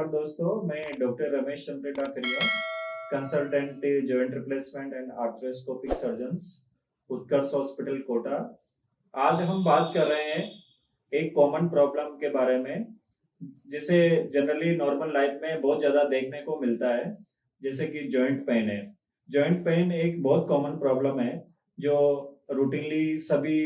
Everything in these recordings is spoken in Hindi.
नमस्कार दोस्तों, मैं doctor Ramesh Chandra Takaria, consultant joint replacement and arthroscopic surgeons, Utkarsh hospital Kota. आज हम बात कर रहे हैं एक कॉमन प्रॉब्लम के बारे में, जिसे जनरली नॉर्मल लाइफ में बहुत ज़्यादा देखने को मिलता है, जैसे कि जॉइंट पेन है। जॉइंट पेन एक बहुत कॉमन प्रॉब्लम है जो रूटीनली सभी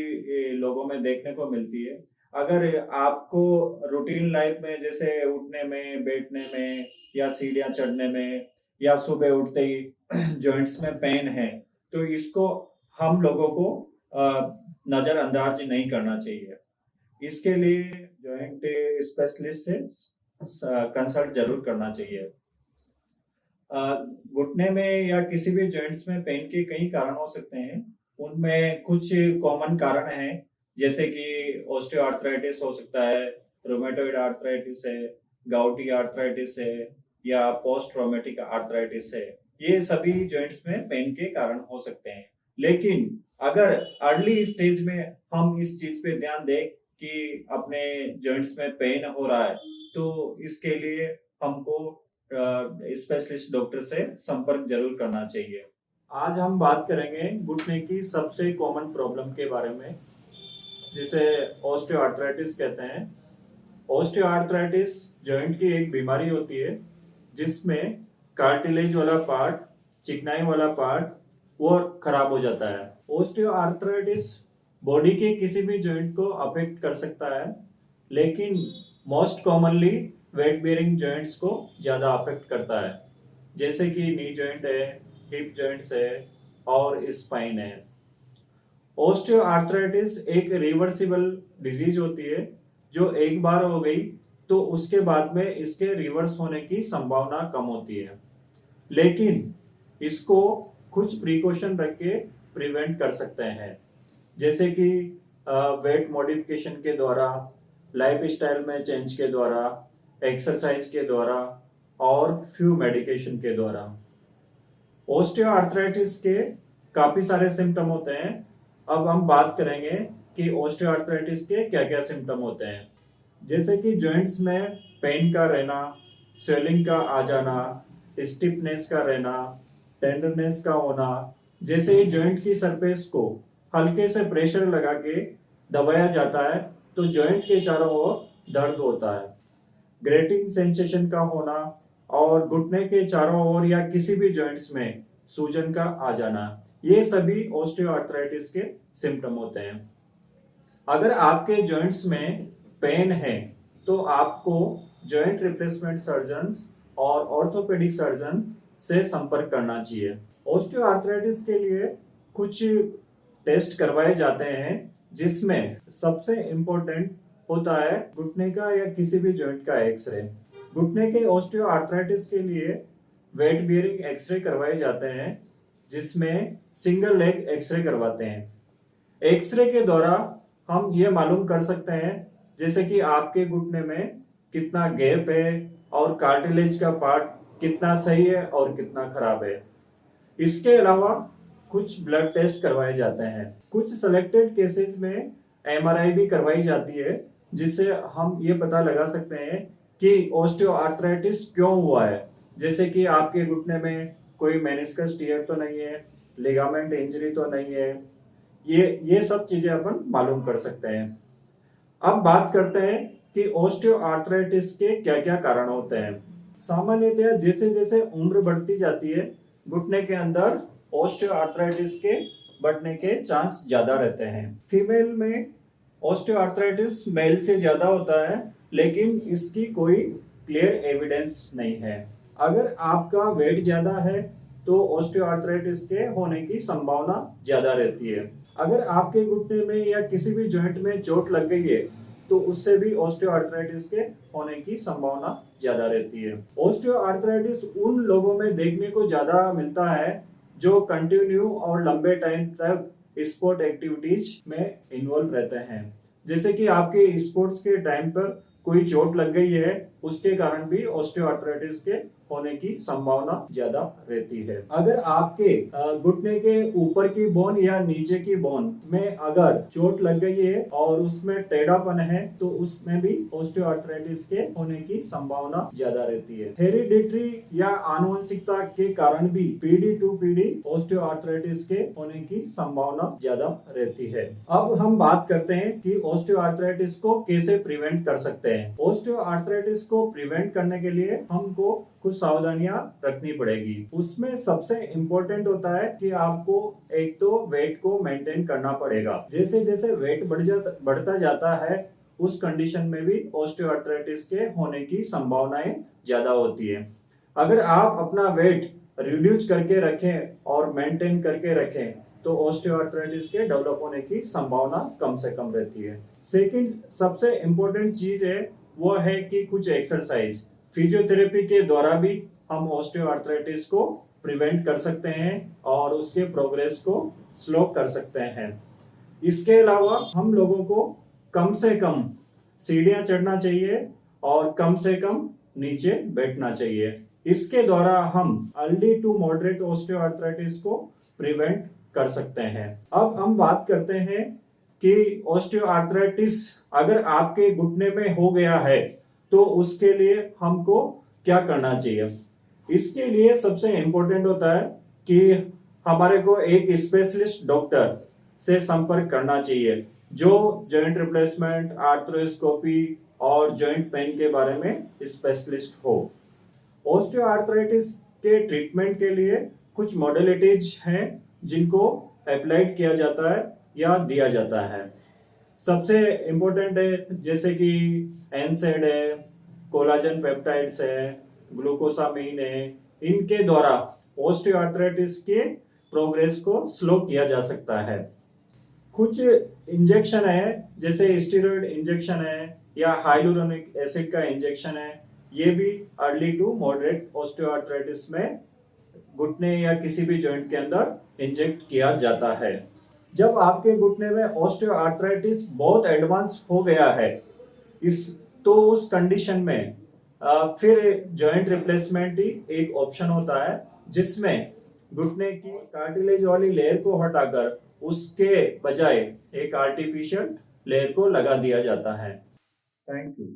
लोगों में देखने को मिलती है। अगर आपको रूटीन लाइफ में जैसे उठने में, बैठने में या सीढ़ियाँ चढ़ने में या सुबह उठते ही जॉइंट्स में पेन है, तो इसको हम लोगों को नज़रअंदाज नहीं करना चाहिए। इसके लिए जॉइंट स्पेशलिस्ट से कंसल्ट जरूर करना चाहिए। घुटने में या किसी भी जॉइंट्स में पेन के कई कारण हो सकते हैं। उनमें कुछ कॉमन कारण हैं, जैसे कि ऑस्टियोआर्थराइटिस हो सकता है, रोमेटॉइड आर्थराइटिस है, गाउटी आर्थराइटिस है या पोस्ट ट्रॉमेटिक आर्थराइटिस है। ये सभी जॉइंट्स में पेन के कारण हो सकते हैं। लेकिन अगर अर्ली स्टेज में हम इस चीज पे ध्यान दें कि अपने जॉइंट्स में पेन हो रहा है, तो इसके लिए हमको स्पेशलिस्ट डॉक्टर से संपर्क जरूर करना चाहिए। आज हम बात करेंगे घुटने की सबसे कॉमन प्रॉब्लम के बारे में, जिसे ऑस्टियोआर्थराइटिस कहते हैं। ऑस्टियोआर्थराइटिस जॉइंट की एक बीमारी होती है जिसमें कार्टिलेज वाला पार्ट, चिकनाई वाला पार्ट वो खराब हो जाता है। ऑस्टियोआर्थराइटिस बॉडी के किसी भी जॉइंट को अफेक्ट कर सकता है, लेकिन most commonly weight bearing joints को ज़्यादा अफेक्ट करता है, जैसे कि नी जॉइंट है, हिप जॉइंट्स है और स्पाइन है। ऑस्टियोआर्थराइटिस एक रिवर्सिबल डिजीज होती है, जो एक बार हो गई तो उसके बाद में इसके रिवर्स होने की संभावना कम होती है, लेकिन इसको कुछ प्रिकॉशन रख के प्रिवेंट कर सकते हैं, जैसे कि वेट मॉडिफिकेशन के द्वारा, लाइफस्टाइल में चेंज के द्वारा, एक्सरसाइज के द्वारा और फ्यू मेडिकेशन के द्वारा। ऑस्टियोआर्थराइटिस के काफ़ी सारे सिम्टम होते हैं। अब हम बात करेंगे कि ऑस्टियोआर्थराइटिस के क्या क्या सिम्टम होते हैं, जैसे कि जॉइंट्स में पेन का रहना, स्वेलिंग का आ जाना, स्टिफनेस का रहना, टेंडरनेस का होना। जैसे ही जॉइंट की सरफेस को हल्के से प्रेशर लगा के दबाया जाता है तो जॉइंट के चारों ओर दर्द होता है। ग्रेटिंग सेंसेशन का होना और घुटने के चारों ओर या किसी भी जॉइंट्स में सूजन का आ जाना, ये सभी ऑस्टियोआर्थराइटिस के सिम्टम होते हैं। अगर आपके जॉइंट्स में पेन है तो आपको जॉइंट रिप्लेसमेंट सर्जन्स और ऑर्थोपेडिक सर्जन से संपर्क करना चाहिए। ऑस्टियोआर्थराइटिस के लिए कुछ टेस्ट करवाए जाते हैं, जिसमें सबसे इम्पोर्टेंट होता है घुटने का या किसी भी जॉइंट का एक्सरे। घुटने के ऑस्टियोआर्थराइटिस के लिए वेट बियरिंग एक्सरे करवाए जाते हैं, जिसमें सिंगल लेग एक्सरे करवाते हैं। एक्सरे के द्वारा हम ये मालूम कर सकते हैं जैसे कि आपके घुटने में कितना गैप है और कार्टिलेज का पार्ट कितना सही है और कितना खराब है। इसके अलावा कुछ ब्लड टेस्ट करवाए जाते हैं। कुछ सेलेक्टेड केसेस में एमआरआई भी करवाई जाती है, जिससे हम ये पता लगा सकते हैं कि ऑस्टियोआर्थराइटिस क्यों हुआ है, जैसे कि आपके घुटने में कोई मेनिस्कस टियर तो नहीं है, लिगामेंट इंजरी तो नहीं है। ये सब चीजें अपन मालूम कर सकते हैं। अब बात करते हैं कि ऑस्टियोआर्थराइटिस के क्या क्या कारण होते हैं। सामान्यतः जैसे जैसे उम्र बढ़ती जाती है, घुटने के अंदर ऑस्टियोआर्थराइटिस के बढ़ने के चांस ज्यादा रहते हैं। फीमेल में ऑस्टियोआर्थराइटिस मेल से ज्यादा होता है, लेकिन इसकी कोई क्लियर एविडेंस नहीं है। अगर आपका वेट ज्यादा है तो ऑस्टियोआर्थराइटिस के होने की संभावना ज्यादा रहती है। अगर आपके घुटने में या किसी भी जॉइंट में चोट लग गई है तो उससे भी ऑस्टियोआर्थराइटिस के होने की संभावना ज्यादा रहती है। ऑस्टियोआर्थराइटिस उन लोगों में देखने को ज्यादा मिलता है जो कंटिन्यू और लंबे टाइम तक स्पोर्ट एक्टिविटीज में इन्वॉल्व रहते हैं, जैसे कि आपके स्पोर्ट्स के टाइम पर कोई चोट लग गई है, उसके कारण भी ऑस्टियोआर्थराइटिस के होने की संभावना ज्यादा रहती है। अगर आपके घुटने के ऊपर की बोन या नीचे की बोन में अगर चोट लग गई है और उसमें टेढ़ापन है तो उसमें भी ऑस्टियोआर्थराइटिस के होने की संभावना ज्यादा रहती है। हेरिडिटरी या आनुवंशिकता के कारण भी पीढ़ी टू पीढ़ी ऑस्टियोआर्थराइटिस के होने की संभावना ज्यादा रहती है। अब हम बात करते हैं कि ऑस्टियोआर्थराइटिस को कैसे प्रिवेंट कर सकते हैं। ऑस्टियोआर्थराइटिस को प्रिवेंट करने के लिए हमको कुछ सावधानियां रखनी पड़ेगी। उसमें सबसे इम्पोर्टेंट होता है कि आपको एक तो वेट को मेंटेन करना पड़ेगा। जैसे जैसे वेट बढ़ता जाता है उस कंडीशन में भी ऑस्टियोआर्थराइटिस के होने की संभावनाएं ज्यादा होती है। अगर आप अपना वेट रिड्यूस करके रखें और मेंटेन करके रखें तो ऑस्टियोआर्थराइटिस के डेवलप होने की संभावना कम से कम रहती है। सेकंड सबसे इम्पोर्टेंट चीज है वो है कि कुछ एक्सरसाइज फिजियोथेरेपी के द्वारा भी हम ऑस्टियोआर्थराइटिस को प्रिवेंट कर सकते हैं और उसके प्रोग्रेस को स्लो कर सकते हैं। इसके अलावा हम लोगों को कम से कम सीढ़ियां चढ़ना चाहिए और कम से कम नीचे बैठना चाहिए। इसके द्वारा हम अर्ली टू मॉडरेट ऑस्टियोआर्थराइटिस को प्रिवेंट कर सकते हैं। अब हम बात करते हैं कि ऑस्टियोआर्थराइटिस अगर आपके घुटने में हो गया है तो उसके लिए हमको क्या करना चाहिए। इसके लिए सबसे इम्पोर्टेंट होता है कि हमारे को एक स्पेशलिस्ट डॉक्टर से संपर्क करना चाहिए जो जॉइंट रिप्लेसमेंट, आर्थ्रोस्कोपी और जॉइंट पेन के बारे में स्पेशलिस्ट हो। ऑस्टियोआर्थराइटिस के ट्रीटमेंट के लिए कुछ मॉडलिटीज हैं जिनको अप्लाइड किया जाता है या दिया जाता है। सबसे इम्पोर्टेंट है जैसे कि एनसेड है, कोलाजन पेप्टाइड्स है, ग्लूकोसामीन है। इनके द्वारा ऑस्टियोआर्थराइटिस के प्रोग्रेस को स्लो किया जा सकता है। कुछ इंजेक्शन है जैसे स्टेरॉइड इंजेक्शन है या हाइलुरोनिक एसिड का इंजेक्शन है। ये भी अर्ली टू मॉडरेट ऑस्टियोआर्थराइटिस में घुटने या किसी भी जॉइंट के अंदर इंजेक्ट किया जाता है। जब आपके घुटने में ऑस्टियोआर्थराइटिस बहुत एडवांस हो गया है उस कंडीशन में फिर जॉइंट रिप्लेसमेंट ही एक ऑप्शन होता है जिसमें घुटने की कार्टिलेज वाली लेयर को हटाकर उसके बजाय एक आर्टिफिशियल लेयर को लगा दिया जाता है। Thank you.